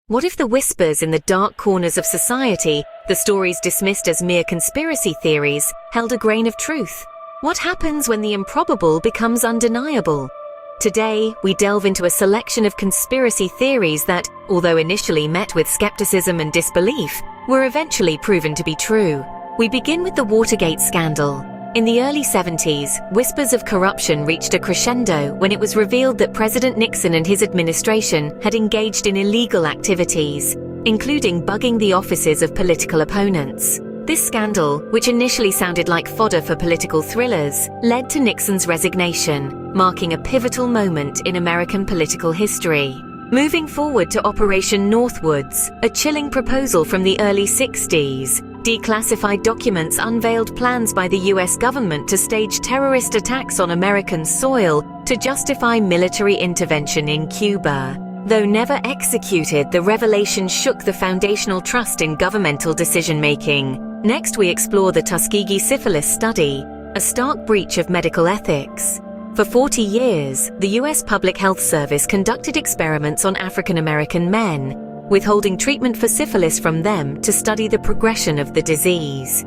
What if the whispers in the dark corners of society, the stories dismissed as mere conspiracy theories, held a grain of truth? What happens when the improbable becomes undeniable? Today, we delve into a selection of conspiracy theories that, although initially met with skepticism and disbelief, were eventually proven to be true. We begin with the Watergate Scandal. In the early 70s, whispers of corruption reached a crescendo when it was revealed that President Nixon and his administration had engaged in illegal activities, including bugging the offices of political opponents. This scandal, which initially sounded like fodder for political thrillers, led to Nixon's resignation, marking a pivotal moment in American political history. Moving forward to Operation Northwoods, a chilling proposal from the early 60s, declassified documents unveiled plans by the US government to stage terrorist attacks on American soil to justify military intervention in Cuba. Though never executed, the revelation shook the foundational trust in governmental decision-making. Next, we explore the Tuskegee Syphilis study, a stark breach of medical ethics. For 40 years, the US Public Health Service conducted experiments on African American men, withholding treatment for syphilis from them to study the progression of the disease.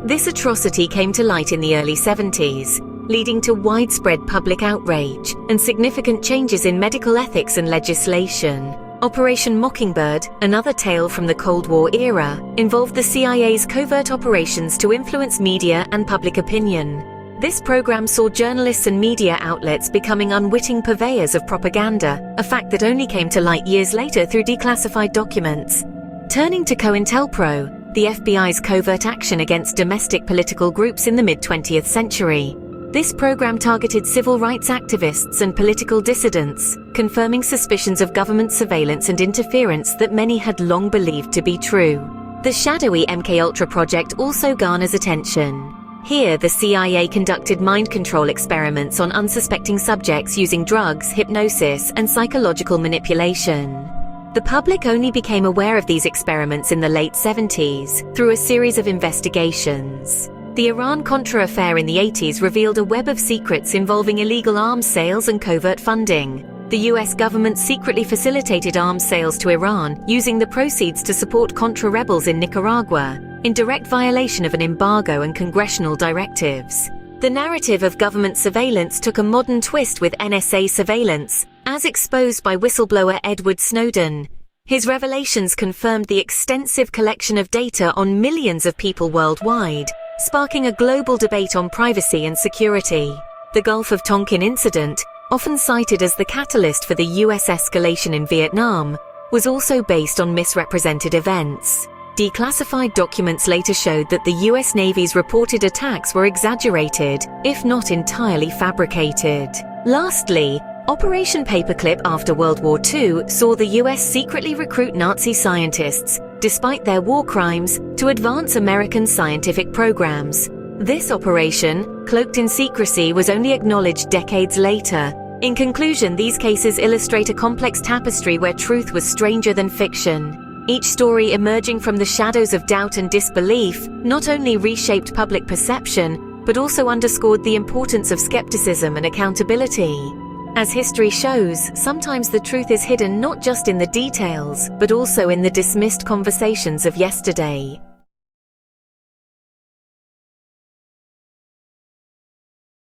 This atrocity came to light in the early 70s, leading to widespread public outrage and significant changes in medical ethics and legislation. Operation Mockingbird, another tale from the Cold War era, involved the CIA's covert operations to influence media and public opinion. This program saw journalists and media outlets becoming unwitting purveyors of propaganda, a fact that only came to light years later through declassified documents. Turning to COINTELPRO, the FBI's covert action against domestic political groups in the mid-20th century. This program targeted civil rights activists and political dissidents, confirming suspicions of government surveillance and interference that many had long believed to be true. The shadowy MKUltra Project also garners attention. Here, the CIA conducted mind control experiments on unsuspecting subjects using drugs, hypnosis, and psychological manipulation. The public only became aware of these experiments in the late 70s through a series of investigations. The Iran-Contra Affair in the 80s revealed a web of secrets involving illegal arms sales and covert funding. The US government secretly facilitated arms sales to Iran, using the proceeds to support Contra rebels in Nicaragua, in direct violation of an embargo and congressional directives. The narrative of government surveillance took a modern twist with NSA Surveillance, as exposed by whistleblower Edward Snowden. His revelations confirmed the extensive collection of data on millions of people worldwide, sparking a global debate on privacy and security. The Gulf of Tonkin incident, often cited as the catalyst for the US escalation in Vietnam, was also based on misrepresented events. Declassified documents later showed that the US Navy's reported attacks were exaggerated, if not entirely fabricated. Lastly, Operation Paperclip after World War II saw the US secretly recruit Nazi scientists, despite their war crimes, to advance American scientific programs. This operation, cloaked in secrecy, was only acknowledged decades later. In conclusion, these cases illustrate a complex tapestry where truth was stranger than fiction. Each story emerging from the shadows of doubt and disbelief not only reshaped public perception, but also underscored the importance of skepticism and accountability. As history shows, sometimes the truth is hidden not just in the details, but also in the dismissed conversations of yesterday.